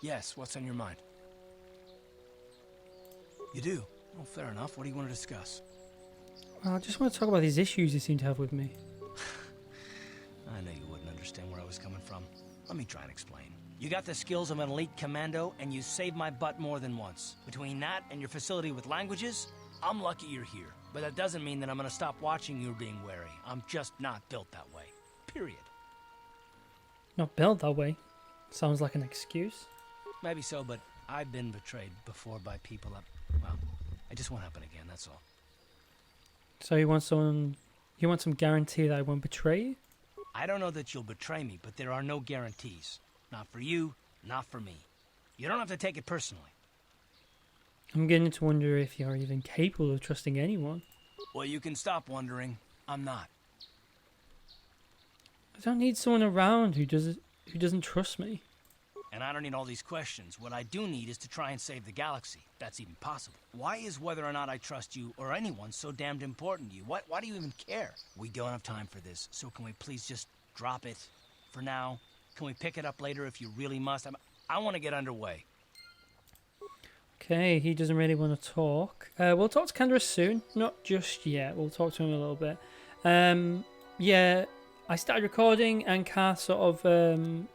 Yes, what's on your mind? You do? Well, fair enough. What do you want to discuss? Well, I just want to talk about these issues you seem to have with me. I know you wouldn't understand where I was coming from. Let me try and explain. You got the skills of an elite commando, and you saved my butt more than once. Between that and your facility with languages, I'm lucky you're here. But that doesn't mean that I'm gonna stop watching you being wary. I'm just not built that way. Period. Not built that way. Sounds like an excuse. Maybe so, but I've been betrayed before by people that, well, it just won't happen again, that's all. So you want some guarantee that I won't betray you? I don't know that you'll betray me, but there are no guarantees. Not for you, not for me. You don't have to take it personally. I'm beginning to wonder if you're even capable of trusting anyone. Well, you can stop wondering. I'm not. I don't need someone around who doesn't trust me. And I don't need all these questions. What I do need is to try and save the galaxy, if that's even possible. Why is whether or not I trust you or anyone so damned important to you? Why do you even care? We don't have time for this, so can we please just drop it for now? Can we pick it up later if you really must? I want to get underway. Okay, he doesn't really want to talk. We'll talk to Candace soon. Not just yet. We'll talk to him a little bit. Yeah, I started recording and Kath sort of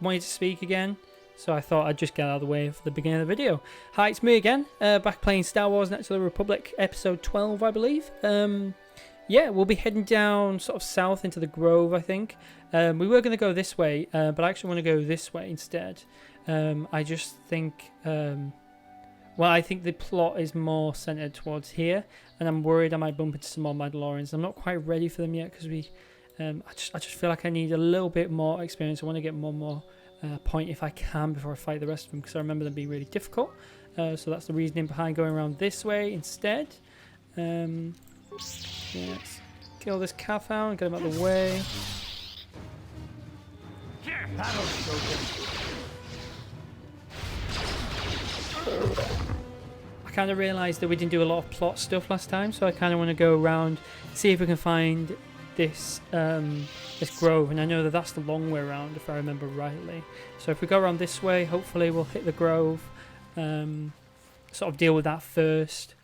wanted to speak again. So I thought I'd just get out of the way for the beginning of the video. Hi, it's me again. Back playing Star Wars Knights of the Republic, episode 12, I believe. Yeah, we'll be heading down sort of south into the Grove, I think. We were going to go this way, but I actually want to go this way instead. I just think... well, I think the plot is more centered towards here, and I'm worried I might bump into some more Mandalorians. I'm not quite ready for them yet, because I just feel like I need a little bit more experience. I want to get more point if I can before I fight the rest of them, because I remember them being really difficult. So that's the reasoning behind going around this way instead. Yeah, let's kill this calf hound, get him out of the way. I kind of realised that we didn't do a lot of plot stuff last time, so I kind of want to go around, see if we can find this this grove, and I know that that's the long way around if I remember rightly. So if we go around this way, hopefully we'll hit the grove, sort of deal with that first.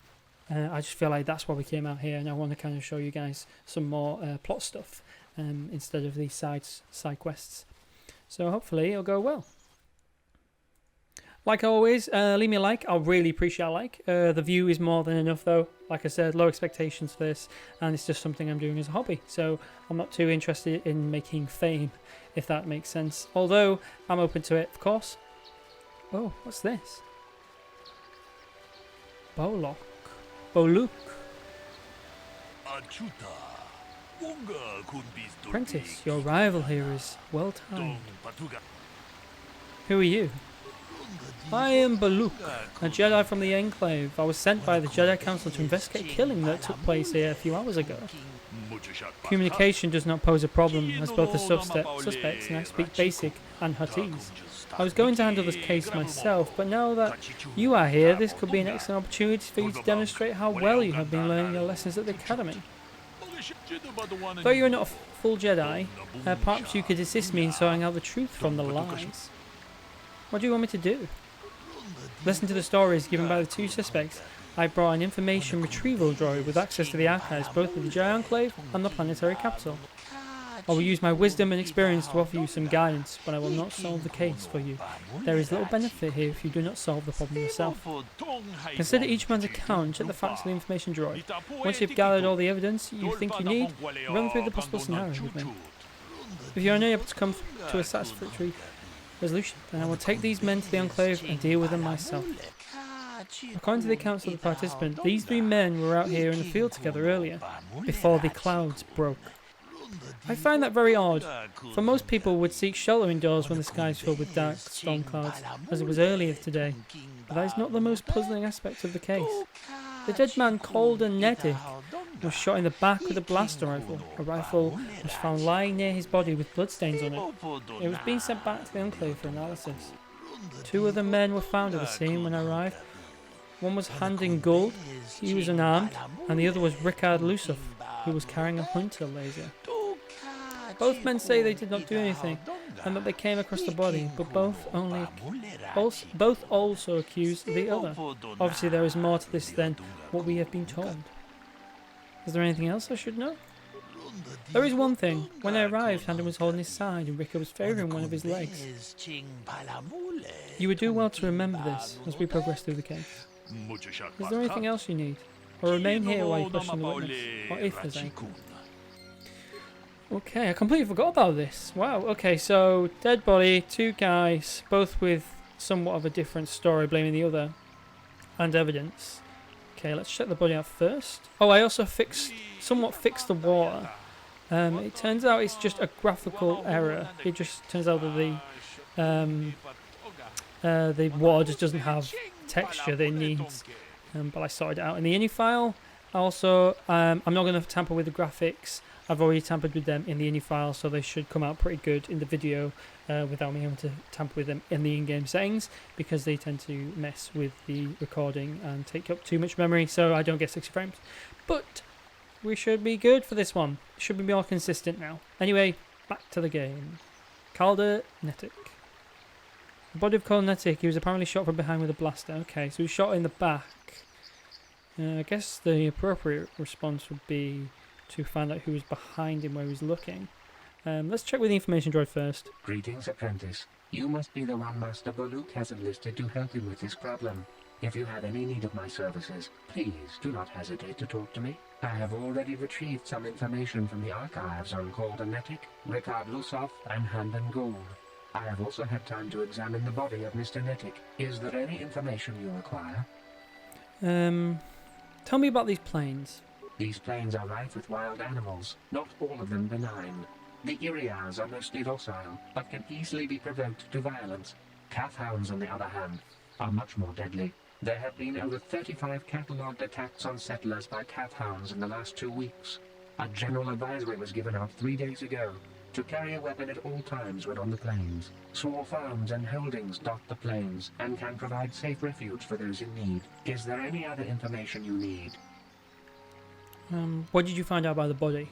I just feel like that's why we came out here, and I want to kind of show you guys some more plot stuff instead of these side quests. So hopefully it'll go well. Like always, leave me a like. I'll really appreciate a like. The view is more than enough though. Like I said, low expectations for this, and it's just something I'm doing as a hobby. So I'm not too interested in making fame, if that makes sense. Although I'm open to it, of course. Oh, what's this? Bolok. Apprentice, your arrival here is well timed. Who are you? I am Baluk, a Jedi from the Enclave. I was sent by the Jedi Council to investigate a killing that took place here a few hours ago. Communication does not pose a problem, as both the suspects and I speak Basic and Huttese. I was going to handle this case myself, but now that you are here, this could be an excellent opportunity for you to demonstrate how well you have been learning your lessons at the Academy. Though you are not a full Jedi, perhaps you could assist me in sorting out the truth from the lies. What do you want me to do? Listen to the stories given by the two suspects. I brought an information retrieval droid with access to the archives, both of the Jedi Enclave and the planetary capital. I will use my wisdom and experience to offer you some guidance, but I will not solve the case for you. There is little benefit here if you do not solve the problem yourself. Consider each man's account and check the facts of the information droid. Once you've gathered all the evidence you think you need, run through the possible scenarios with me. If you are unable to come to a satisfactory resolution, then I will take these men to the Enclave and deal with them myself. According to the accounts of the participant, these three men were out here in the field together earlier, before the clouds broke. I find that very odd, for most people would seek shelter indoors when the sky is filled with dark storm clouds, as it was earlier today, but that is not the most puzzling aspect of the case. The dead man called a Nedic was shot in the back with a blaster rifle. A rifle was found lying near his body with bloodstains on it. It was being sent back to the Enclave for analysis. Two other men were found at the scene when I arrived. One was Handing Gould, he was unarmed, and the other was Rickard Lusov, who was carrying a hunter laser. Both men say they did not do anything, and that they came across the body, but both also accuse the other. Obviously, there is more to this than what we have been told. Is there anything else I should know? There is one thing. When I arrived, Handon was holding his side and Rickard was favouring one of his legs. You would do well to remember this as we progress through the case. Is there anything else you need? Or remain here while you question the witness, or if there's anything. Okay, I completely forgot about this. Wow, okay, so dead body, two guys, both with somewhat of a different story, blaming the other, and evidence. Okay, let's check the body out first. Oh, I also somewhat fixed the water. It turns out it's just a graphical error. It just turns out that the water just doesn't have texture that it needs. But I sorted it out in the ini file. Also, I'm not going to tamper with the graphics. I've already tampered with them in the ini file, so they should come out pretty good in the video without me having to tamper with them in the in-game settings, because they tend to mess with the recording and take up too much memory, so I don't get 60 frames. But we should be good for this one. Should be more consistent now. Anyway, back to the game. Calder Netic. The body of Calder Netic, he was apparently shot from behind with a blaster. Okay, so he was shot in the back. I guess the appropriate response would be to find out who was behind him where he was looking. Let's check with the information droid first. Greetings, apprentice. You must be the one Master Baluk has enlisted to help him with this problem. If you have any need of my services, please do not hesitate to talk to me. I have already retrieved some information from the archives on Calder Netic, Rickard Lusov, and Handon Gould. I have also had time to examine the body of Mr. Netic. Is there any information you require? Tell me about these planes. These plains are rife with wild animals, not all of them benign. The Iriars are mostly docile, but can easily be provoked to violence. Calf hounds, on the other hand, are much more deadly. There have been over 35 catalogued attacks on settlers by calf hounds in the last 2 weeks. A general advisory was given out 3 days ago to carry a weapon at all times when on the plains. Small farms and holdings dot the plains and can provide safe refuge for those in need. Is there any other information you need? What did you find out about the body?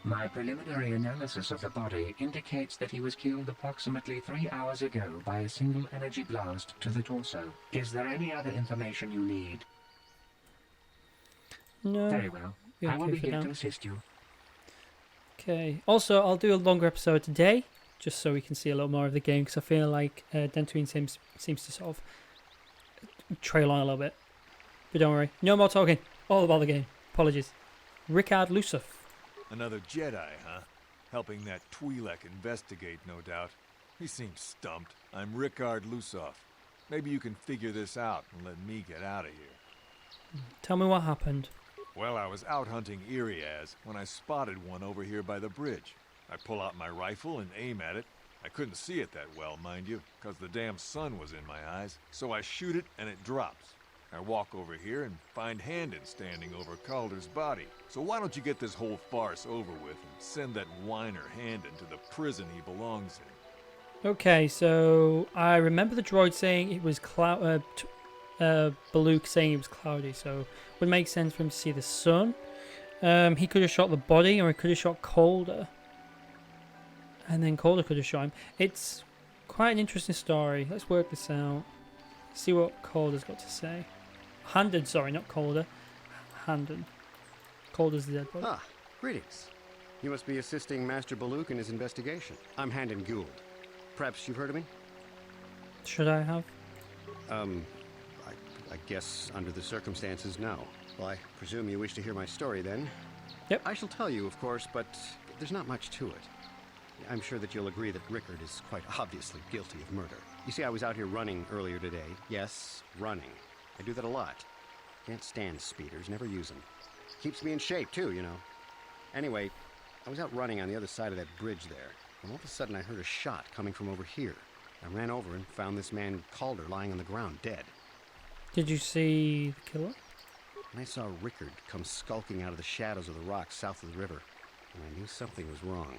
My preliminary analysis of the body indicates that he was killed approximately 3 hours ago by a single energy blast to the torso. Is there any other information you need? No. Very well. I will be here to assist you. Okay. Also, I'll do a longer episode today, just so we can see a lot more of the game, because I feel like Dentween seems to sort of trail on a little bit. But don't worry. No more talking. All about the game. Apologies. Rickard Lusov. Another Jedi, huh? Helping that Twi'lek investigate, no doubt. He seems stumped. I'm Rickard Lusov. Maybe you can figure this out and let me get out of here. Tell me what happened. Well, I was out hunting Iriaz when I spotted one over here by the bridge. I pull out my rifle and aim at it. I couldn't see it that well, mind you, because the damn sun was in my eyes. So I shoot it and it drops. I walk over here and find Handon standing over Calder's body. So why don't you get this whole farce over with and send that whiner Handon to the prison he belongs in? Okay, so I remember the droid saying it was Baluk saying it was cloudy, so it would make sense for him to see the sun. He could have shot the body, or he could have shot Calder. And then Calder could have shot him. It's quite an interesting story. Let's work this out. See what Calder's got to say. Handon, sorry, not Calder. Handon. Calder's the dead body. Ah, greetings. You must be assisting Master Baluk in his investigation. I'm Handon Gould. Perhaps you've heard of me? Should I have? I guess under the circumstances, no. Well, I presume you wish to hear my story then? Yep. I shall tell you, of course, but there's not much to it. I'm sure that you'll agree that Rickard is quite obviously guilty of murder. You see, I was out here running earlier today. Yes, running. I do that a lot. Can't stand speeders, never use them. Keeps me in shape, too, you know. Anyway, I was out running on the other side of that bridge there, and all of a sudden I heard a shot coming from over here. I ran over and found this man Calder lying on the ground, dead. Did you see the killer? And I saw Rickard come skulking out of the shadows of the rocks south of the river, and I knew something was wrong.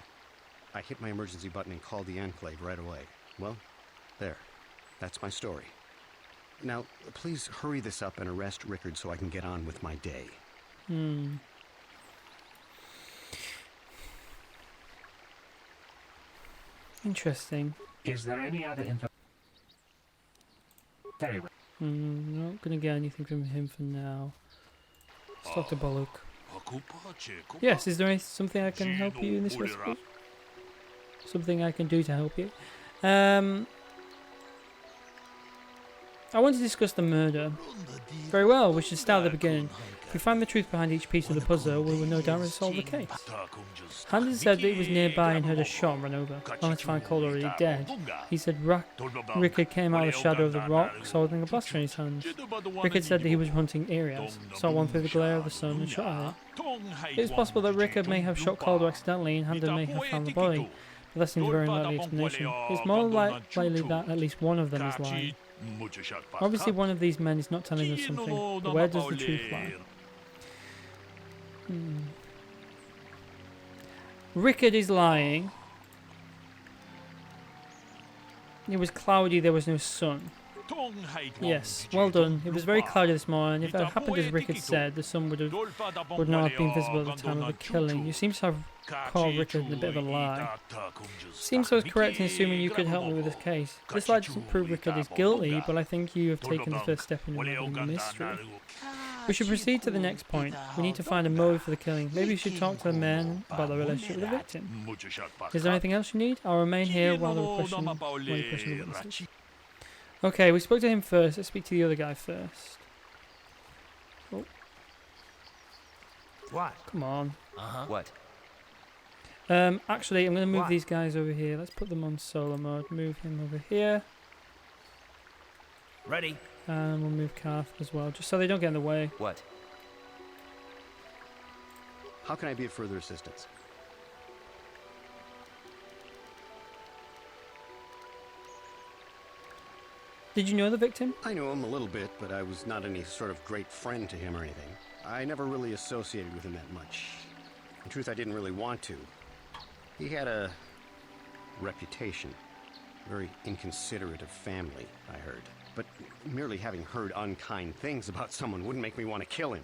I hit my emergency button and called the Enclave right away. Well, there. That's my story. Now, please hurry this up and arrest Rickard so I can get on with my day. Interesting. Is there any other info? Very well. Not gonna get anything from him for now. Let's talk to Baluk. Yes, is there something I can help you in this recipe? Something I can do to help you? I want to discuss the murder. Very well, we should start at the beginning. If we find the truth behind each piece of the puzzle, we will no doubt resolve the case. Hansen said that he was nearby and heard a shot and ran over, only to find Cole already dead. He said Rickard came out of the shadow of the rocks holding a blaster in his hands. Rickard said that he was hunting Arias, saw one through the glare of the sun and shot at it. It is possible that Rickard may have shot Calder accidentally and Hansen may have found the body, but that seems a very unlikely explanation. It's more likely that at least one of them is lying. Obviously one of these men is not telling us something, but where does the truth lie? Rickard is lying. It was cloudy, there was no sun. Yes, well done. It was very cloudy this morning. If it had happened as Rickard said, the sun would not have been visible at the time of the killing. You seem to have called Rickard a bit of a lie. Seems I was correct in assuming you could help me with this case. This lie doesn't prove Rickard is guilty, but I think you have taken the first step in removing the mystery. We should proceed to the next point. We need to find a motive for the killing. Maybe you should talk to the men about the relationship with the victim. Is there anything else you need? I'll remain here while you question the witnesses. Okay, we spoke to him first. Let's speak to the other guy first. Oh. What? Come on. What? Actually, I'm going to move these guys over here. Let's put them on solo mode. Move him over here. Ready. And we'll move Karth as well, just so they don't get in the way. What? How can I be of further assistance? Did you know the victim? I knew him a little bit, but I was not any sort of great friend to him or anything. I never really associated with him that much. In truth, I didn't really want to. He had a reputation. Very inconsiderate of family, I heard. But merely having heard unkind things about someone wouldn't make me want to kill him.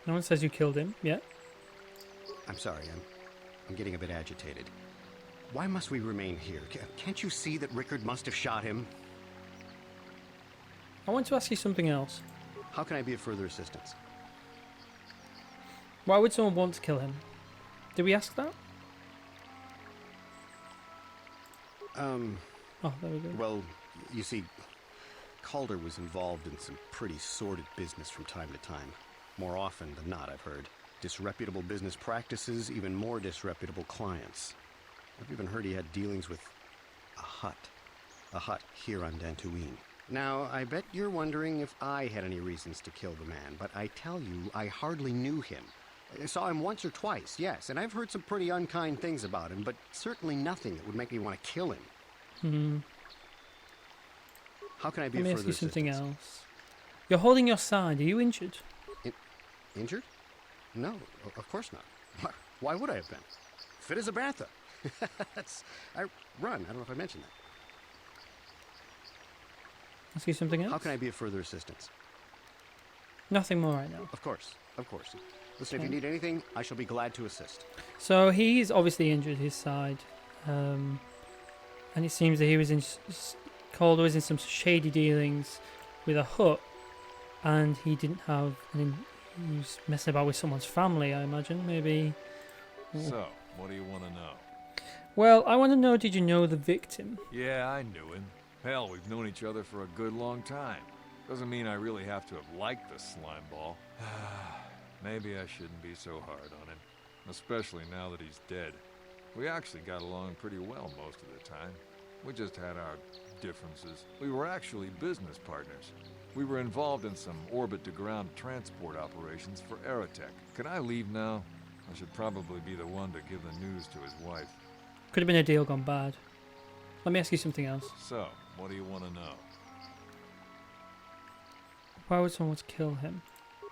No one says you killed him yet. I'm sorry, I'm getting a bit agitated. Why must we remain here? Can't you see that Rickard must have shot him? I want to ask you something else. How can I be of further assistance? Why would someone want to kill him? Did we ask that? Oh, there we go. Well, you see, Calder was involved in some pretty sordid business from time to time. More often than not, I've heard. Disreputable business practices, even more disreputable clients. I've even heard he had dealings with a hut here on Dantooine. Now, I bet you're wondering if I had any reasons to kill the man, but I tell you, I hardly knew him. I saw him once or twice, yes, and I've heard some pretty unkind things about him, but certainly nothing that would make me want to kill him. How can I be of further assistance? Let me ask you something else. You're holding your side. Are you injured? Injured? No, of course not. Why would I have been? Fit as a bantha. I run. I don't know if I mentioned that. Ask you something else? How can I be of further assistance? Nothing more right now. Of course. Listen, if you need anything, I shall be glad to assist. So he's obviously injured his side. And it seems that he was in... Calder was in some shady dealings with a hut. And he didn't have... he was messing about with someone's family, I imagine. Maybe... So, what do you want to know? Well, I want to know, did you know the victim? Yeah, I knew him. Hell, we've known each other for a good long time. Doesn't mean I really have to have liked the slimeball. Maybe I shouldn't be so hard on him. Especially now that he's dead. We actually got along pretty well most of the time. We just had our differences. We were actually business partners. We were involved in some orbit-to-ground transport operations for Aerotech. Can I leave now? I should probably be the one to give the news to his wife. Could have been a deal gone bad. Let me ask you something else. So, what do you want to know? Why would someone want to kill him?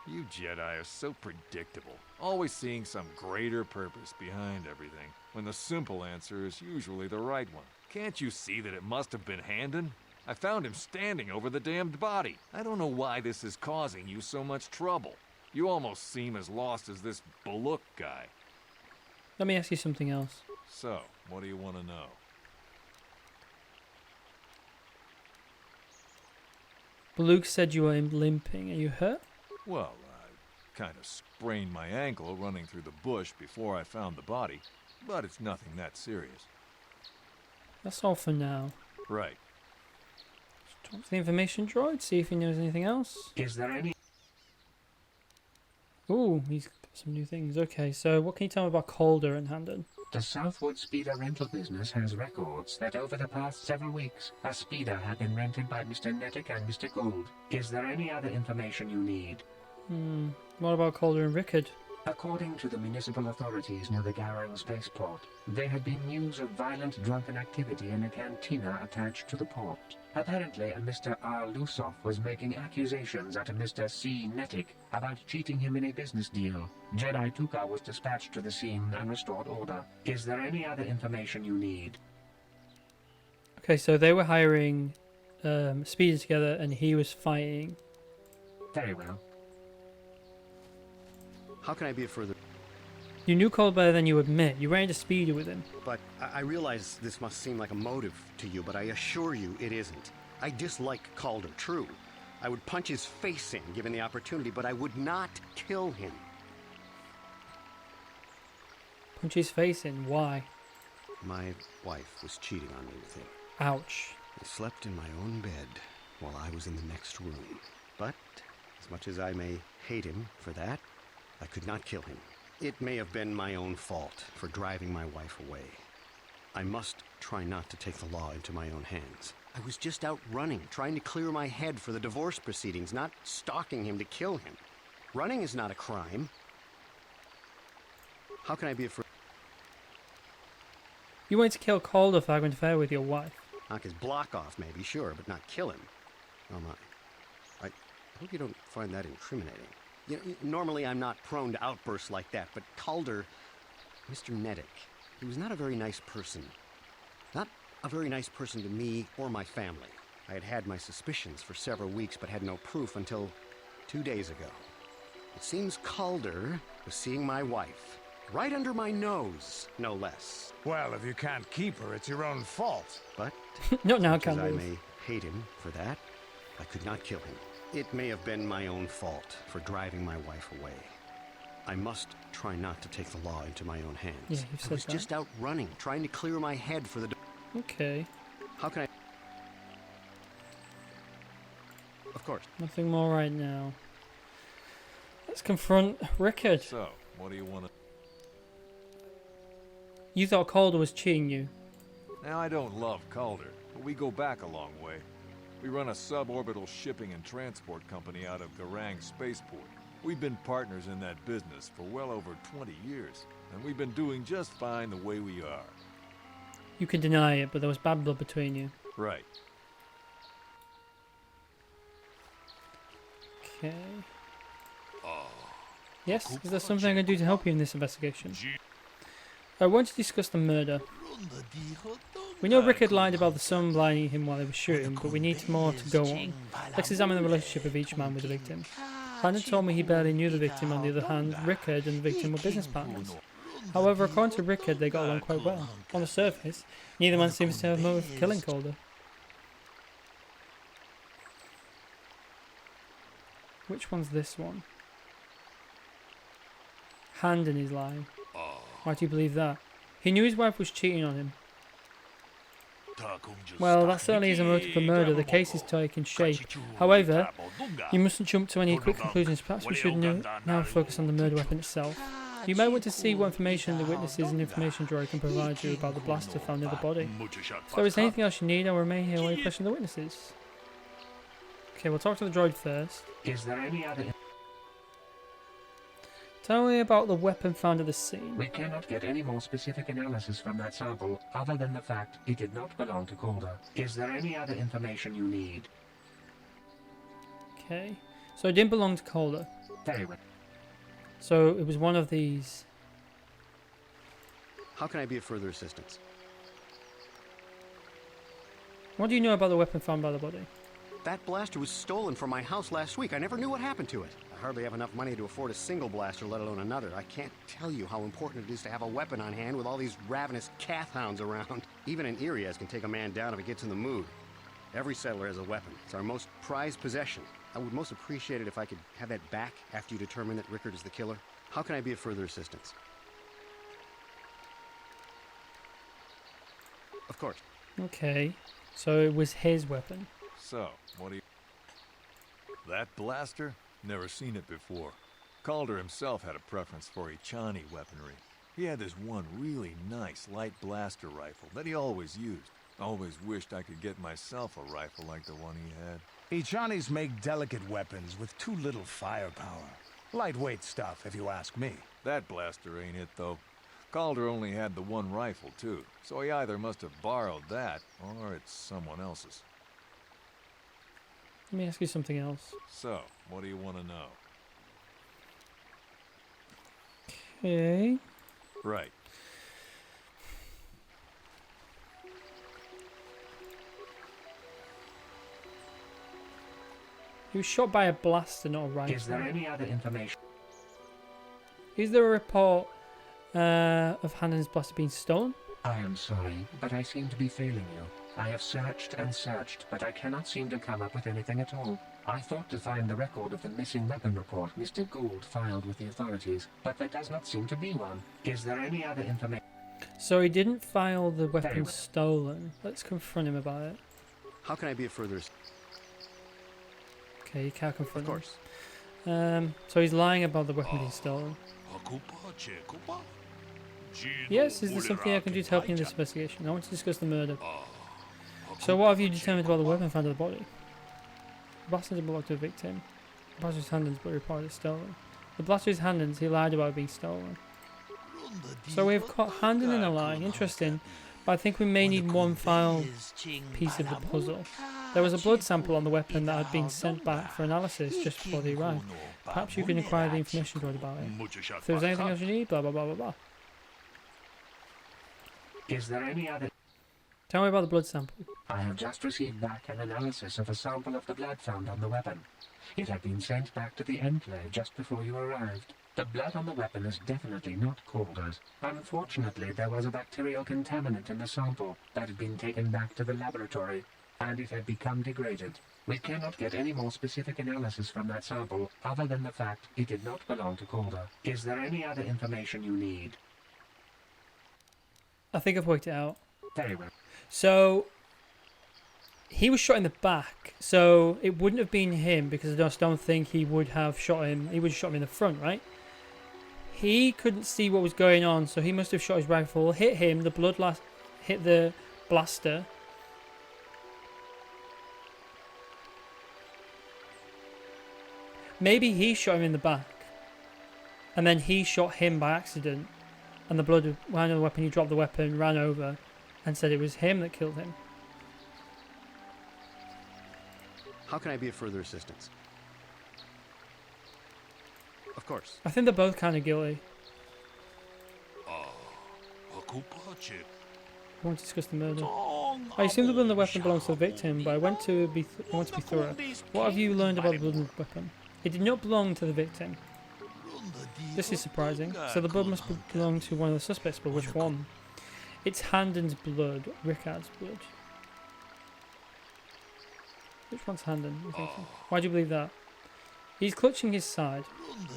You Jedi are so predictable, always seeing some greater purpose behind everything, when the simple answer is usually the right one. Can't you see that it must have been Handon? I found him standing over the damned body. I don't know why this is causing you so much trouble. You almost seem as lost as this Baluk guy. Let me ask you something else. So, what do you want to know? Luke said you were limping. Are you hurt? Well, I kind of sprained my ankle running through the bush before I found the body, but it's nothing that serious. That's all for now. Right. Let's talk to the information droid, see if he knows anything else. Is there any? Ooh, he's got some new things. Okay, so what can you tell me about Calder and Handon? The Southwood Speeder rental business has records that over the past several weeks, a speeder had been rented by Mr. Nettic and Mr. Gould. Is there any other information you need? What about Calder and Rickard? According to the municipal authorities near the Garang spaceport, there had been news of violent drunken activity in a cantina attached to the port. Apparently, a Mr. R. Lusoff was making accusations at a Mr. C. Nettic about cheating him in a business deal. Jedi Tuka was dispatched to the scene and restored order. Is there any other information you need? Okay, so they were hiring speeders together and he was fighting. Very well. How can I be of further... You knew Calder better than you admit. You ran into speeder with him. But I realize this must seem like a motive to you, but I assure you it isn't. I dislike Calder, true. I would punch his face in given the opportunity, but I would not kill him. Punch his face in. Why? My wife was cheating on me with him. Ouch. I slept in my own bed while I was in the next room. But, as much as I may hate him for that, I could not kill him. It may have been my own fault for driving my wife away. I must try not to take the law into my own hands. I was just out running, trying to clear my head for the divorce proceedings, not stalking him to kill him. Running is not a crime. How can I be afraid? You wanted to kill Calder for having an affair with your wife. Knock his block off, maybe, sure, but not kill him. Oh my. I hope you don't find that incriminating. You know, normally I'm not prone to outbursts like that, but Calder, Mr. Nettic, he was not a very nice person. Not a very nice person to me or my family. I had had my suspicions for several weeks, but had no proof until 2 days ago. It seems Calder was seeing my wife. Right under my nose, no less. Well, if you can't keep her, it's your own fault. But, Not now, as I Calder. may hate him for that, I could not kill him. It may have been my own fault for driving my wife away. I must try not to take the law into my own hands. Yeah, you've said I was that. just out running, trying to clear my head for the... Okay. How can I... Of course. Nothing more right now. Let's confront Rickard. So, what do you want to... You thought Calder was cheating you. Now, I don't love Calder, but we go back a long way. We run a suborbital shipping and transport company out of Garang Spaceport. We've been partners in that business for well over 20 years, and we've been doing just fine the way we are. You can deny it, but there was bad blood between you. Right. Okay. Yes, is there something I can do to help you in this investigation? I want to discuss the murder. We know Rickard lied about the sun blinding him while he was shooting, but we need more to go on. Let's examine the relationship of each man with the victim. Hannah told me he barely knew the victim. On the other hand, Rickard and the victim were business partners. However, according to Rickard, they got along quite well. On the surface, neither man seems to have motive for killing Calder. Which one's this one? Handon is lying. Why do you believe that? He knew his wife was cheating on him. Well, that certainly is a motive for murder. The case is taking shape. However, you mustn't jump to any quick conclusions. Perhaps we should now focus on the murder weapon itself. You may want to see what information the witnesses and information droid can provide you about the blaster found near the body. If there is anything else you need, I will remain here while you question the witnesses. Okay, we'll talk to the droid first. Is there any other... Tell me about the weapon found at the scene. We cannot get any more specific analysis from that sample other than the fact it did not belong to Calder. Is there any other information you need? Okay, so it didn't belong to Calder. Very well. So it was one of these. How can I be of further assistance? What do you know about the weapon found by the body? That blaster was stolen from my house last week. I never knew what happened to it. hardly have enough money to afford a single blaster, let alone another. I can't tell you how important it is to have a weapon on hand with all these ravenous Cath hounds around. Even an Iriaz can take a man down if it gets in the mood. Every settler has a weapon. It's our most prized possession. I would most appreciate it if I could have that back after you determine that Rickard is the killer. How can I be of further assistance? Of course. Okay, so it was his weapon. So, what do you... That blaster? Never seen it before. Calder himself had a preference for Echani weaponry. He had this one really nice light blaster rifle that he always used. Always wished I could get myself a rifle like the one he had. Echanis make delicate weapons with too little firepower. Lightweight stuff, if you ask me. That blaster ain't it, though. Calder only had the one rifle, too, so he either must have borrowed that, or it's someone else's. Let me ask you something else. So, what do you want to know? Okay. Right. He was shot by a blaster, not a rifle. Is there any other information? Is there a report of Hannon's blaster being stolen? I am sorry, but I seem to be failing you. I have searched and searched, but I cannot seem to come up with anything at all. I thought to find the record of the missing weapon report Mr. Gould filed with the authorities, but there does not seem to be one. Is there any other information? So he didn't file the Very weapon well. stolen. Let's confront him about it. How can I be of further assistance? Okay, you can't confront Of him. course. So he's lying about the weapon being stolen. Yes, is there something I can do to help you in this investigation? I want to discuss the murder. So what have you determined about the weapon found in the body? The blaster didn't belong to the victim. The blaster's handles but reported stolen. The blaster's handles he lied about being stolen. So we've caught Handon in a lie. Interesting. But I think we may need one final piece of the puzzle. There was a blood sample on the weapon that had been sent back for analysis just before they arrived. Perhaps you can acquire the information you about it. If there was anything else you need, blah blah blah blah blah. Is there any other? Tell me about the blood sample. I have just received back an analysis of a sample of the blood found on the weapon. It had been sent back to the Enclave just before you arrived. The blood on the weapon is definitely not Calder's. Unfortunately, there was a bacterial contaminant in the sample that had been taken back to the laboratory, and it had become degraded. We cannot get any more specific analysis from that sample other than the fact it did not belong to Calder. Is there any other information you need? I think I've worked it out. Very well. So he was shot in the back, so it wouldn't have been him because I just don't think he would have shot him. He would have shot him in the front, right? He couldn't see what was going on, so he must have shot his rifle, hit him, the blood hit the blaster. Maybe he shot him in the back, and then he shot him by accident, and the blood ran on the weapon, he dropped the weapon, ran over, and said it was him that killed him. How can I be of further assistance? Of course. I think they're both kind of guilty. I want to discuss the murder. I assume the blood in the weapon belongs to the victim, but I want to be thorough. What have you learned about the blood in the weapon? It did not belong to the victim. This is surprising. So the blood must belong to one of the suspects, but which one? It's Handon's blood, Rickard's blood. Which one's Handon, you thinking? Why do you believe that? He's clutching his side.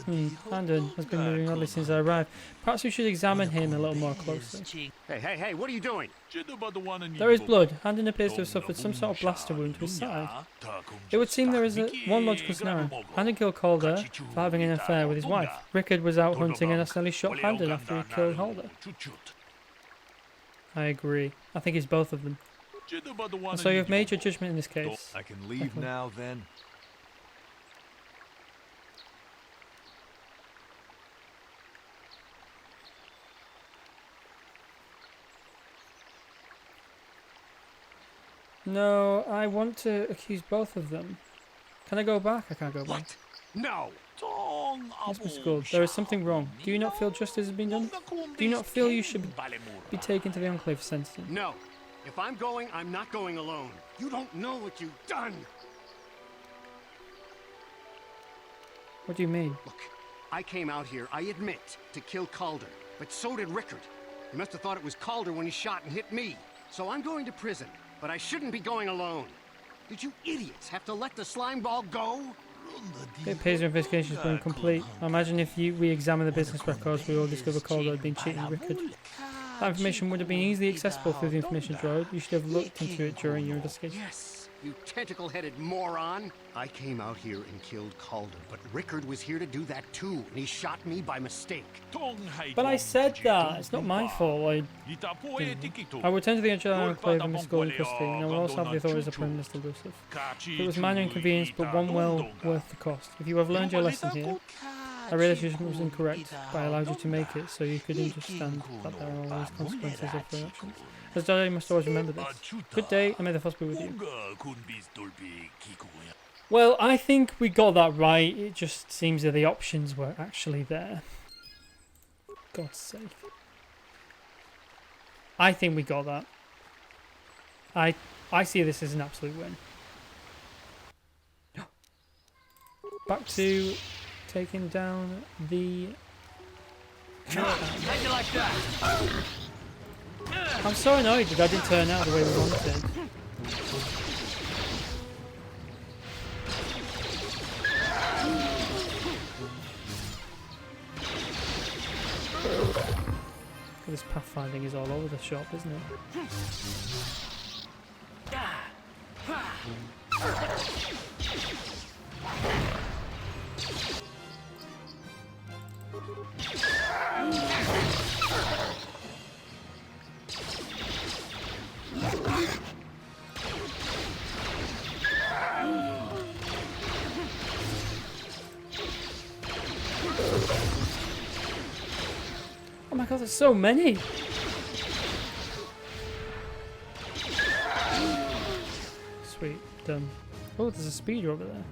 Handon has been moving oddly since I arrived. Perhaps we should examine him a little more closely. Hey, what are you doing? There is blood. Handon appears to have suffered some sort of blaster wound to his side. It would seem there is one logical scenario. Handon killed Calder for having an affair with his wife. Rickard was out hunting and accidentally shot Handon after he killed Calder. I agree. I think it's both of them. And so you have made your judgment in this case. I can leave now, then? No, I want to accuse both of them. Can I go back? I can't go back. No! Yes, Mr. Gould, there is something wrong. Do you not feel justice has been done? Do you not feel you should be taken to the Enclave for sentencing? No. If I'm going, I'm not going alone. You don't know what you've done. What do you mean? Look, I came out here, I admit, to kill Calder. But so did Rickard. He must have thought it was Calder when he shot and hit me. So I'm going to prison, but I shouldn't be going alone. Did you idiots have to let the slime ball go? It appears your investigation has been complete. I imagine if we examine the business records, we will discover Calder had been cheating Rickard. That information would have been easily accessible through the information droid. You should have looked into it during your investigation. Yes, you tentacle-headed moron. I came out here and killed Calder, but Rickard was here to do that too, and he shot me by mistake. But I said that. It's not my fault. I will return to the Jedi Enclave and Miss Golden custody, and I will also have the authorities apprehend Mr. Elusive. It was minor inconvenience, but one well worth the cost. If you have learned your lesson here, I realized your judgment was incorrect, but I allowed you to make it so you could understand that there are always consequences of your actions. As Jedi, you must always remember this. Good day, and may the Force be with you. Well, I think we got that right. It just seems that the options were actually there. God's sake. I think we got that. I see this as an absolute win. Back to taking down the... How'd you like that? I'm so annoyed that didn't turn out the way we wanted. This pathfinding is all over the shop, isn't it? Oh my god, there's so many! Sweet, done. Oh, there's a speeder over there.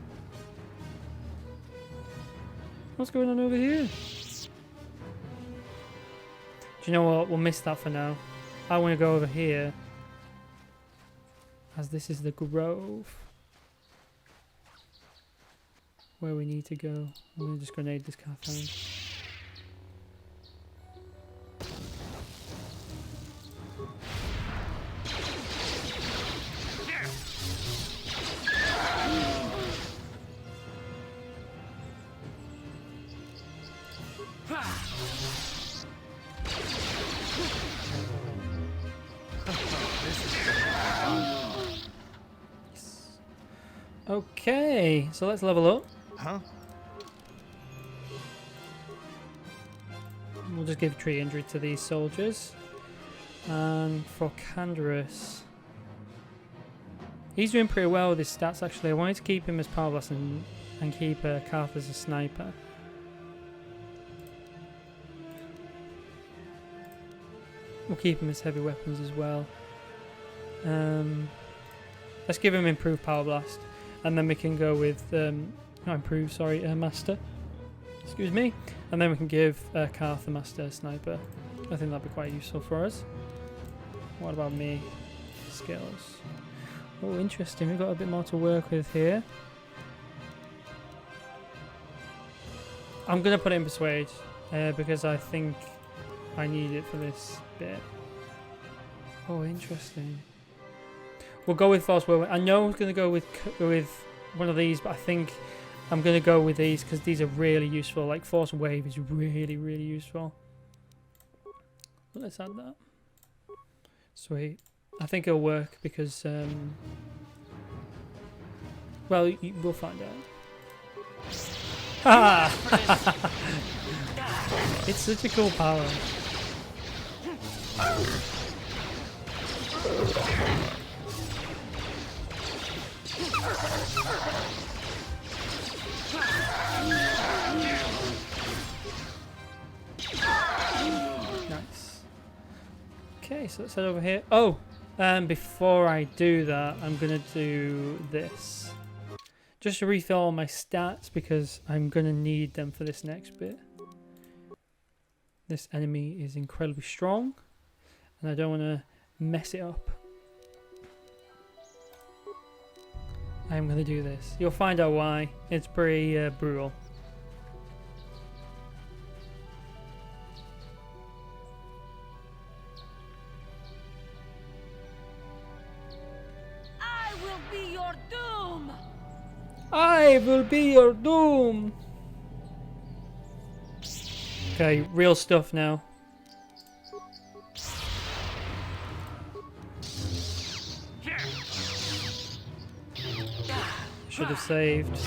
What's going on over here? Do you know what? We'll miss that for now. I want to go over here, as this is the grove where we need to go. I'm going to just grenade this Catherine. Okay, so let's level up. Huh? We'll just give tree injury to these soldiers. And for Canderous, he's doing pretty well with his stats actually. I wanted to keep him as Power Blast and keep Karth as a sniper. We'll keep him as heavy weapons as well. Let's give him improved Power Blast. And then we can go with, not improved, sorry, Master. Excuse me. And then we can give Karth the Master Sniper. I think that'd be quite useful for us. What about me? Skills. Oh, interesting. We've got a bit more to work with here. I'm going to put it in Persuade because I think I need it for this bit. Oh, interesting. We'll go with Force Will. I know I was going to go with one of these, but I think I'm going to go with these because these are really useful. Like Force Wave is really, really useful. Let's add that. Sweet. I think it'll work because, well, we'll find out. Ha! It's such a cool power. Nice. Okay, so let's head over here. Oh, before I do that, I'm gonna do this. Just to refill all my stats because I'm gonna need them for this next bit. This enemy is incredibly strong, and I don't want to mess it up. I'm going to do this. You'll find out why. It's pretty brutal. be your doom. I will be your doom. Okay, real stuff now. Should have saved.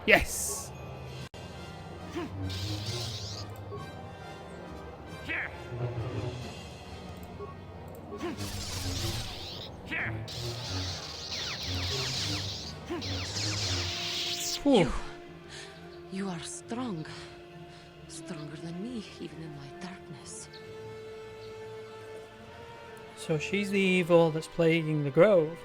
Yes! Whew. You are strong. Stronger than me, even in my darkness. So she's the evil that's plaguing the grove.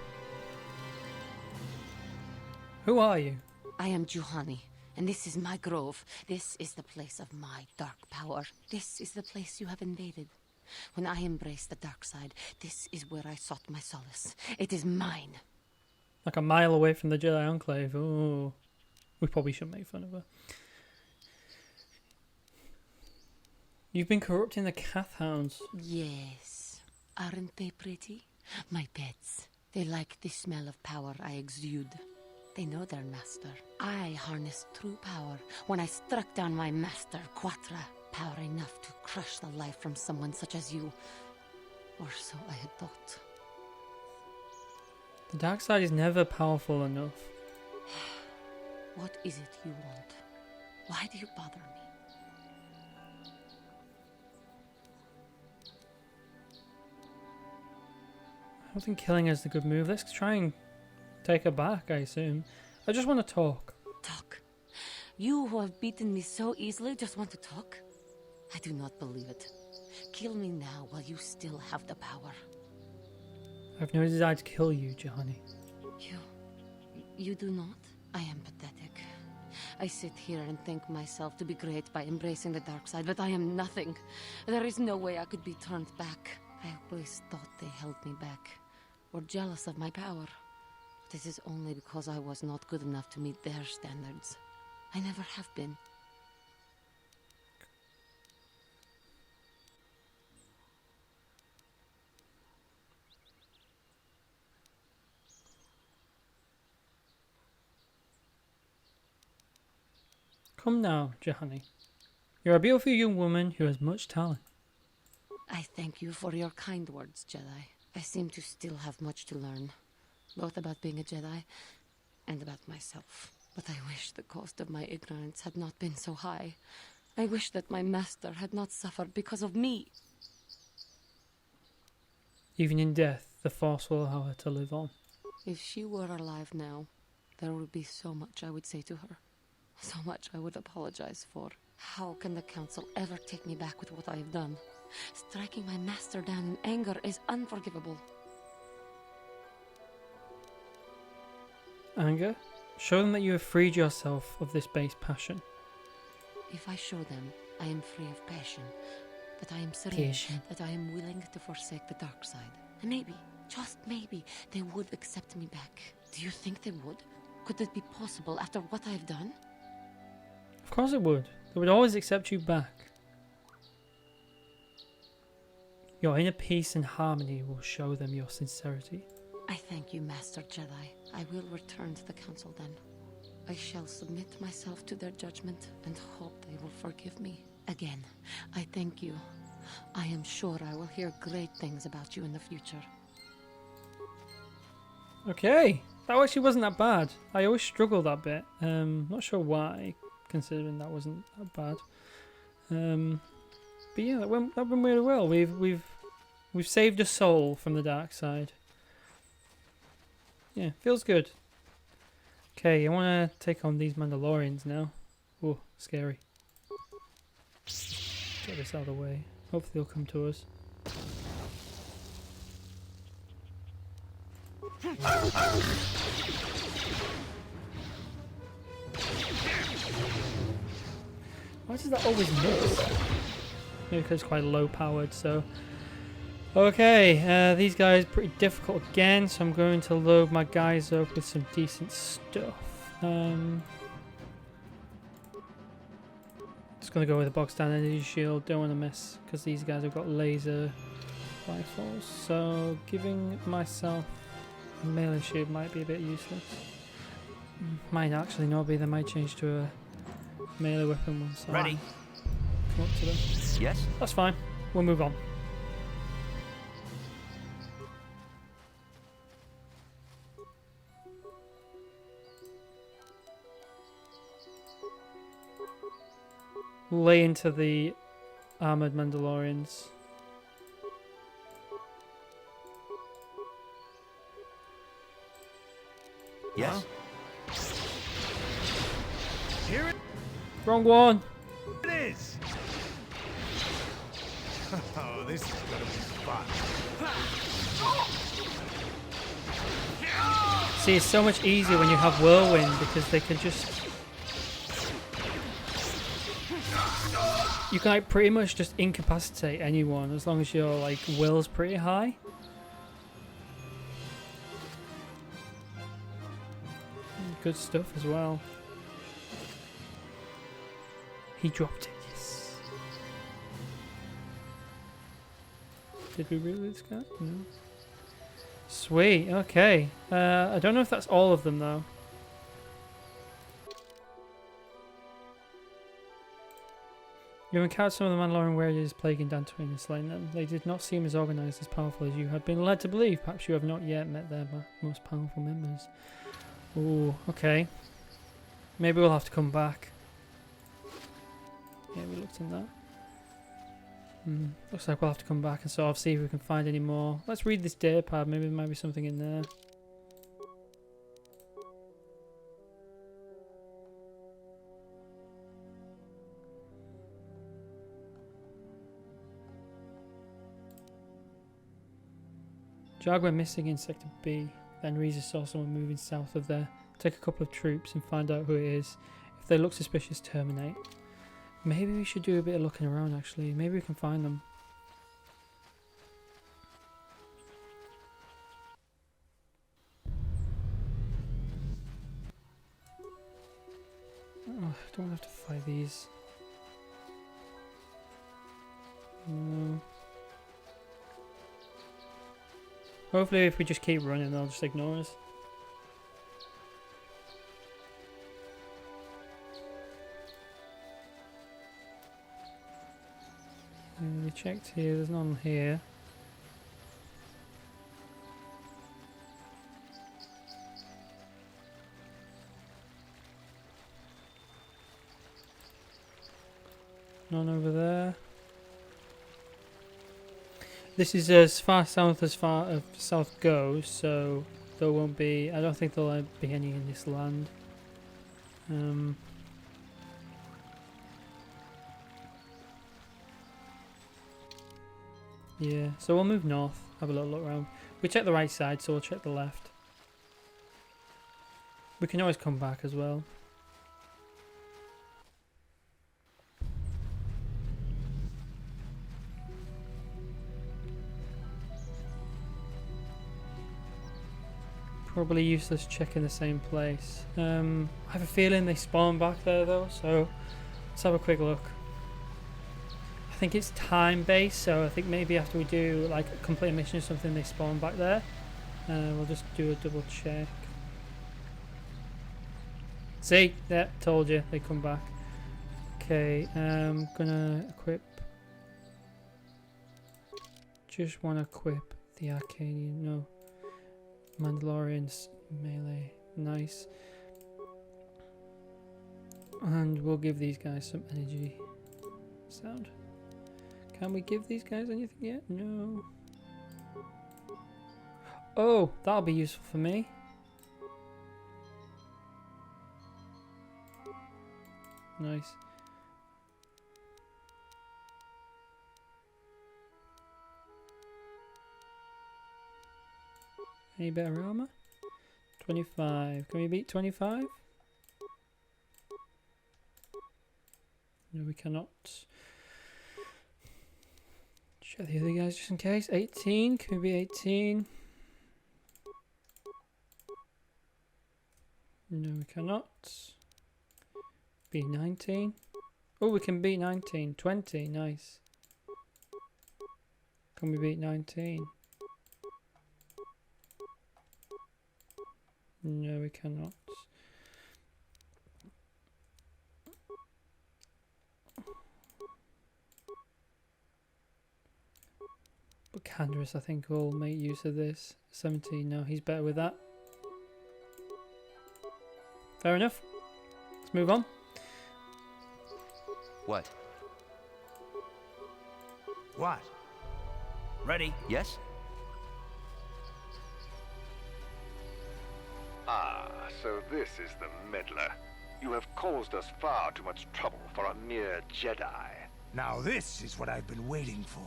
Who are you? I am Juhani, and this is my grove. This is the place of my dark power. This is the place you have invaded. When I embraced the dark side, this is where I sought my solace. It is mine. Like a mile away from the Jedi Enclave. Ooh. We probably shouldn't make fun of her. You've been corrupting the Cath Hounds. Yes. Aren't they pretty? My pets. They like the smell of power I exude. They know their master. I harnessed true power when I struck down my master, Quatra. Power enough to crush the life from someone such as you. Or so I had thought. The dark side is never powerful enough. What is it you want? Why do you bother me? I don't think killing is the good move. Let's try and take her back, I assume. I just want to talk. Talk? You who have beaten me so easily just want to talk? I do not believe it. Kill me now while you still have the power. I have no desire to kill you, Johnny. You do not? I am pathetic. I sit here and think myself to be great by embracing the dark side, but I am nothing. There is no way I could be turned back. I always thought they held me back, or jealous of my power. This is only because I was not good enough to meet their standards. I never have been. Come now, Johanny. You're a beautiful young woman who has much talent. I thank you for your kind words, Jedi. I seem to still have much to learn, both about being a Jedi and about myself. But I wish the cost of my ignorance had not been so high. I wish that my master had not suffered because of me. Even in death, the Force will allow her to live on. If she were alive now, there would be so much I would say to her. So much I would apologize for. How can the Council ever take me back with what I have done? Striking my master down in anger is unforgivable. Anger? Show them that you have freed yourself of this base passion. If I show them I am free of passion, that I am serene, that I am willing to forsake the dark side, and maybe, just maybe, they would accept me back. Do you think they would? Could it be possible after what I have done? Of course it would. They would always accept you back. Your inner peace and harmony will show them your sincerity. I thank you, Master Jedi. I will return to the Council then. I shall submit myself to their judgment and hope they will forgive me. Again, I thank you. I am sure I will hear great things about you in the future. Okay, that actually wasn't that bad. I always struggle that bit. Not sure why, considering that wasn't that bad. But yeah, that went really well. We've saved a soul from the dark side. Yeah, feels good. Okay, I want to take on these Mandalorians now. Oh, scary. Get this out of the way. Hopefully they'll come to us. Why does that always miss? Maybe because it's quite low powered, so... Okay, these guys are pretty difficult again, so I'm going to load my guys up with some decent stuff. Just going to go with a box down energy shield, don't want to miss, because these guys have got laser rifles. So giving myself a melee shield might be a bit useless. Might actually not be, they might change to a melee weapon once I Ready? come up to them. Yes? That's fine, we'll move on. Lay into the armored Mandalorians. Yes? Here Wrong one! it is! Oh, this is gonna be fun. See, it's so much easier when you have Whirlwind because they can just... You can like pretty much just incapacitate anyone as long as your like will's pretty high. Good stuff as well. He dropped it, yes. Did we really this guy? No. Sweet, okay. I don't know if that's all of them though. You encountered some of the Mandalorian warriors plaguing Dantooine and slain them. They did not seem as organized, as powerful as you had been led to believe. Perhaps you have not yet met their most powerful members. Ooh, okay. Maybe we'll have to come back. Yeah, we looked in that. Looks like we'll have to come back and sort of see if we can find any more. Let's read this data pad. Maybe there might be something in there. Jag went missing in Sector B. Then Reza saw someone moving south of there. Take a couple of troops and find out who it is. If they look suspicious, terminate. Maybe we should do a bit of looking around actually. Maybe we can find them. Oh, I don't have to fight these. No. Hopefully if we just keep running they'll just ignore us. We checked here, there's none here. None over there. This is as far south as south goes, so there won't be. I don't think there'll be any in this land. Yeah, so we'll move north, have a little look around. We checked the right side, so we'll check the left. We can always come back as well. Probably useless checking the same place. I have a feeling they spawn back there though, so let's have a quick look. I think it's time based, so I think maybe after we do like a complete mission or something they spawn back there. We'll just do a double check. See? Yeah, told you, they come back. Okay, I'm gonna equip. Just want to equip the Arcanian, no. Mandalorian's melee, nice. And we'll give these guys some energy. Sound. Can we give these guys anything yet? No. Oh, that'll be useful for me. Nice. Any better armor? 25. Can we beat 25? No, we cannot. Check the other guys just in case. 18. Can we be 18? No, we cannot. Be 19. Oh, we can beat 19. 20. Nice. Can we beat 19? No, we cannot. But Canderous, I think, will make use of this. 17. No, he's better with that. Fair enough. Let's move on. What? What? Ready? Yes? Ah, so this is the meddler. You have caused us far too much trouble for a mere Jedi. Now this is what I've been waiting for.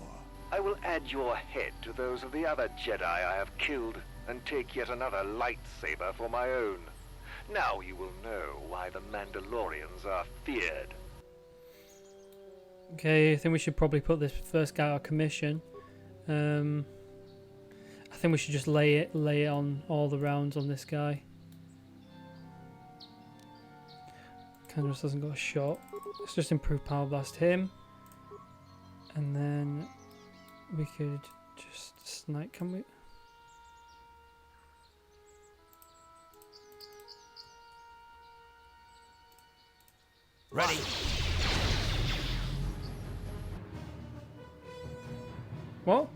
I will add your head to those of the other Jedi I have killed, and take yet another lightsaber for my own. Now you will know why the Mandalorians are feared. Okay, I think we should probably put this first guy out of commission. I think we should just lay it on all the rounds on this guy. Canderous hasn't got a shot. Let's just improve power blast him. And then we could just snipe, can we? Ready? What?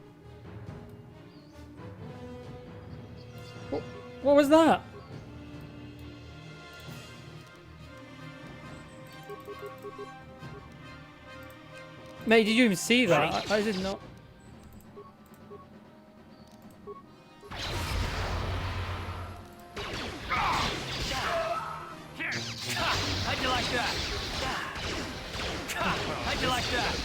What was that? Mate, did you even see that? I did not. How'd you like that? How'd you like that?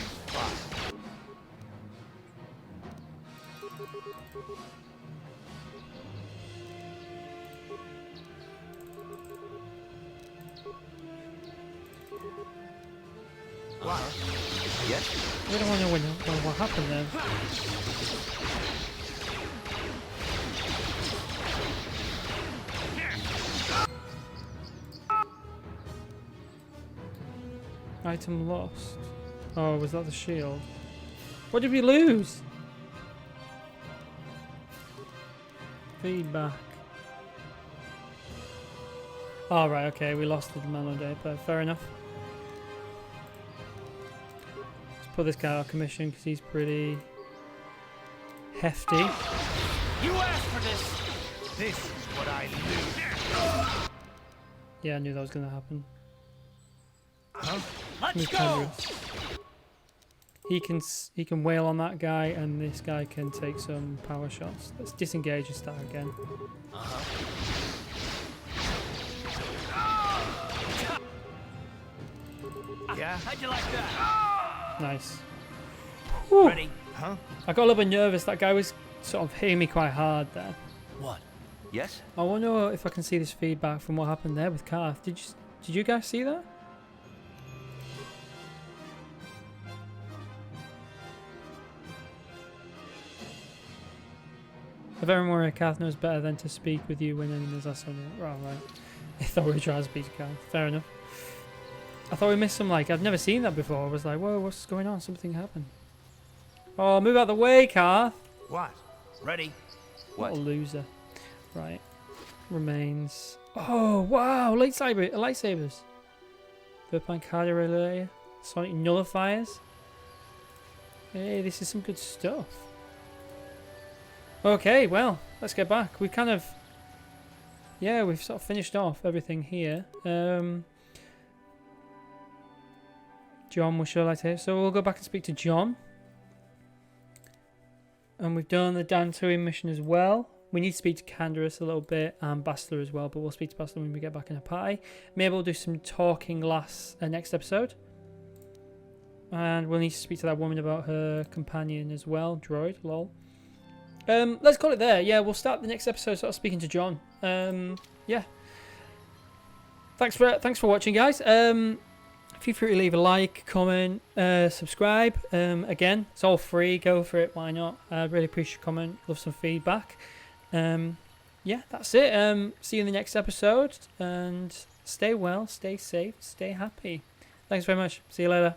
Yes? We don't want to know what happened there. Item lost. Oh, was that the shield? What did we lose? Feedback. Oh, right, okay, we lost the Melody, but fair enough. Let's put this guy out of commission because he's pretty hefty. You asked for this. This is what I knew. Yeah, I knew that was going to happen. Huh? Let's Move go. Canderous. He can wail on that guy, and this guy can take some power shots. Let's disengage and start again. Yeah? How'd you like that? Nice. Whew. Ready? Huh? I got a little bit nervous. That guy was sort of hitting me quite hard there. What? Yes? I wonder if I can see this feedback from what happened there with Karth. Did you guys see that? If everyone were a Karth knows better than to speak with you when enemies are somewhere. Right. I thought we were trying to speak to Karth. Fair enough. I thought we missed some, like, I've never seen that before. I was like, whoa, what's going on? Something happened. Oh, move out the way, Karth. What? Ready? What a What? loser. Right. Remains. Oh, wow. Lightsabers. Verpine cardio relay. Sonic nullifiers. Hey, this is some good stuff. Okay, well, let's get back. We kind of... Yeah, we've sort of finished off everything here. John will show like here. So we'll go back and speak to John. And we've done the Dantooine mission as well. We need to speak to Canderous a little bit and Bastler as well, but we'll speak to Bastler when we get back in a party. Maybe we'll do some talking next episode. And we'll need to speak to that woman about her companion as well. Droid, lol. Let's call it there. Yeah, we'll start the next episode sort of speaking to John. Yeah. Thanks for watching, guys. Feel free to leave a like, comment, subscribe. Again, it's all free. Go for it. Why not? I'd really appreciate your comment. Love some feedback. Yeah, that's it. See you in the next episode. And stay well, stay safe, stay happy. Thanks very much. See you later.